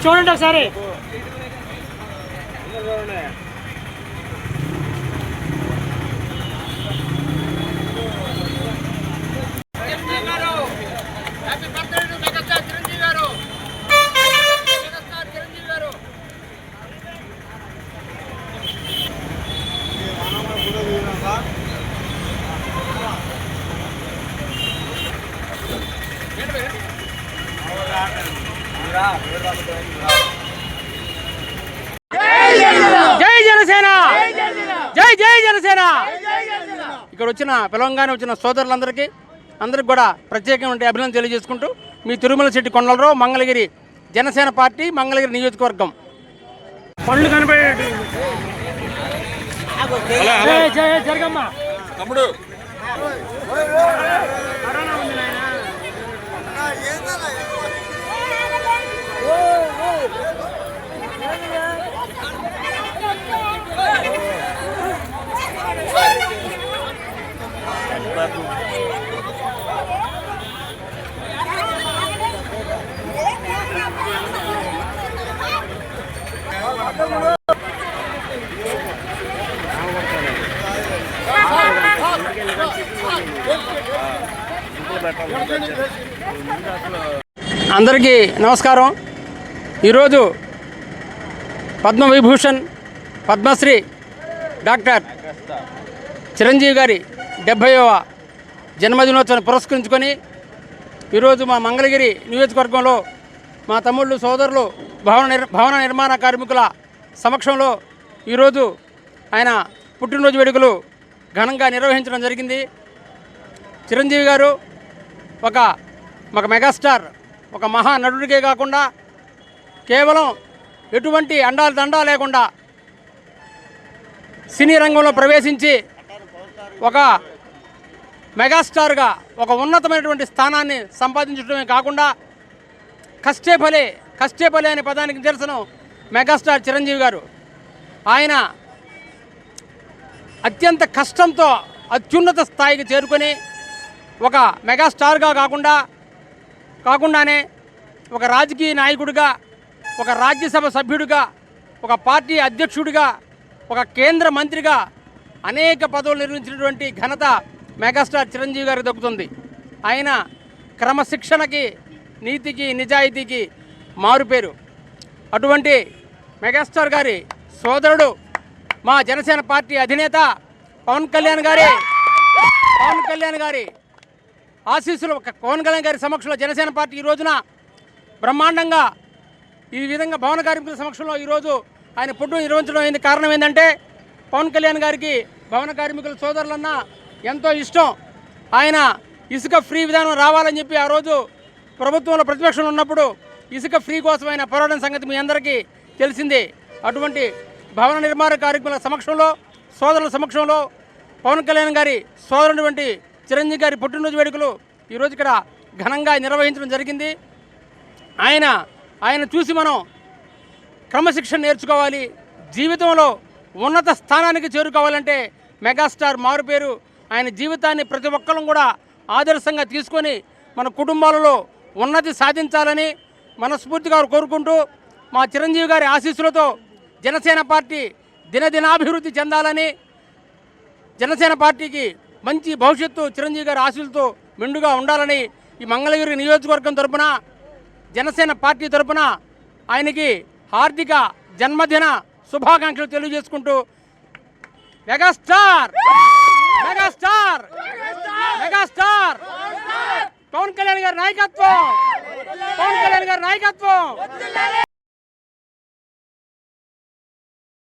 చూడండి ఒకసారి. జై జనసేన, జై జై జనసేన. ఇక్కడ వచ్చిన పిలవంగానే వచ్చిన సోదరులందరికీ కూడా ప్రత్యేకమైన అభినందన తెలియజేసుకుంటూ మీ తిరుమల శెట్టి కొండలరావు, మంగళగిరి జనసేన పార్టీ, మంగళగిరి నియోజకవర్గం. పళ్ళు కనిపించే జరగమ్మా తమ్ముడు. అందరికీ నమస్కారం. ఈరోజు పద్మవిభూషణ్, పద్మశ్రీ డాక్టర్ చిరంజీవి గారి 70వ జన్మదినోత్సవాన్ని పురస్కరించుకొని ఈరోజు మా మంగళగిరి నియోజకవర్గంలో మా తమ్ముళ్ళు, సోదరులు, భవన నిర్మాణ కార్మికుల సమక్షంలో ఈరోజు ఆయన పుట్టినరోజు వేడుకలు ఘనంగా నిర్వహించడం జరిగింది. చిరంజీవి గారు ఒక మెగాస్టార్, ఒక మహానటుడికే కాకుండా కేవలం ఎటువంటి అండాలు దండా లేకుండా సినీ రంగంలో ప్రవేశించి ఒక మెగాస్టార్గా ఒక ఉన్నతమైనటువంటి స్థానాన్ని సంపాదించడమే కాకుండా కష్టే ఫలే అనే పదానికి నిదర్శనం మెగాస్టార్ చిరంజీవి గారు. ఆయన అత్యంత కష్టంతో అత్యున్నత స్థాయికి చేరుకొని ఒక మెగాస్టార్గా కాకుండానే ఒక రాజకీయ నాయకుడిగా, ఒక రాజ్యసభ సభ్యుడిగా, ఒక పార్టీ అధ్యక్షుడిగా, ఒక కేంద్ర మంత్రిగా అనేక పదవులు నిర్వహించినటువంటి ఘనత మెగాస్టార్ చిరంజీవి గారికి దక్కుతుంది. ఆయన క్రమశిక్షణకి, నీతికి, నిజాయితీకి మారుపేరు. అటువంటి మెగాస్టార్ గారి సోదరుడు మా జనసేన పార్టీ అధినేత పవన్ కళ్యాణ్ గారి ఆశీస్సులు, పవన్ కళ్యాణ్ గారి సమక్షంలో జనసేన పార్టీ ఈ రోజున బ్రహ్మాండంగా ఈ విధంగా భవన కార్మికుల సమక్షంలో ఈరోజు ఆయన పుట్టిన నిర్వహించడం అయింది. కారణం ఏంటంటే పవన్ కళ్యాణ్ గారికి భవన కార్మికుల సోదరులన్నా ఎంతో ఇష్టం. ఆయన ఇసుక ఫ్రీ విధానం రావాలని చెప్పి ఆ రోజు ప్రభుత్వంలో ప్రతిపక్షంలో ఉన్నప్పుడు ఇసుక ఫ్రీ కోసం ఆయన పోరాటం సంగతి మీ అందరికీ తెలిసిందే. అటువంటి భవన నిర్మాణ కార్మికుల సమక్షంలో, సోదరుల సమక్షంలో పవన్ కళ్యాణ్ గారి సోదరుడు చిరంజీవి గారి పుట్టినరోజు వేడుకలు ఈరోజు ఇక్కడ ఘనంగా నిర్వహించడం జరిగింది. ఆయన చూసి మనం క్రమశిక్షణ నేర్చుకోవాలి. జీవితంలో ఉన్నత స్థానానికి చేరుకోవాలంటే మెగాస్టార్ మారుపేరు. ఆయన జీవితాన్ని ప్రతి ఒక్కరం కూడా ఆదర్శంగా తీసుకొని మన కుటుంబాలలో ఉన్నతి సాధించాలని మనస్ఫూర్తిగా కోరుకుంటూ, మా చిరంజీవి గారి ఆశీస్సులతో జనసేన పార్టీ దినదినాభివృద్ధి చెందాలని, జనసేన పార్టీకి మంచి భవిష్యత్తు చిరంజీవి గారి ఆశీస్సులతో మెండుగా ఉండాలని ఈ మంగళగిరి నియోజకవర్గం తరపున, జనసేన పార్టీ తరపున ఆయనకి హార్దిక జన్మదిన శుభాకాంక్షలు తెలియజేసుకుంటూ megastar megastar megastar Pawan Kalyan గారి నాయకత్వం, పవన్ కళ్యాణ్ గారి నాయకత్వం.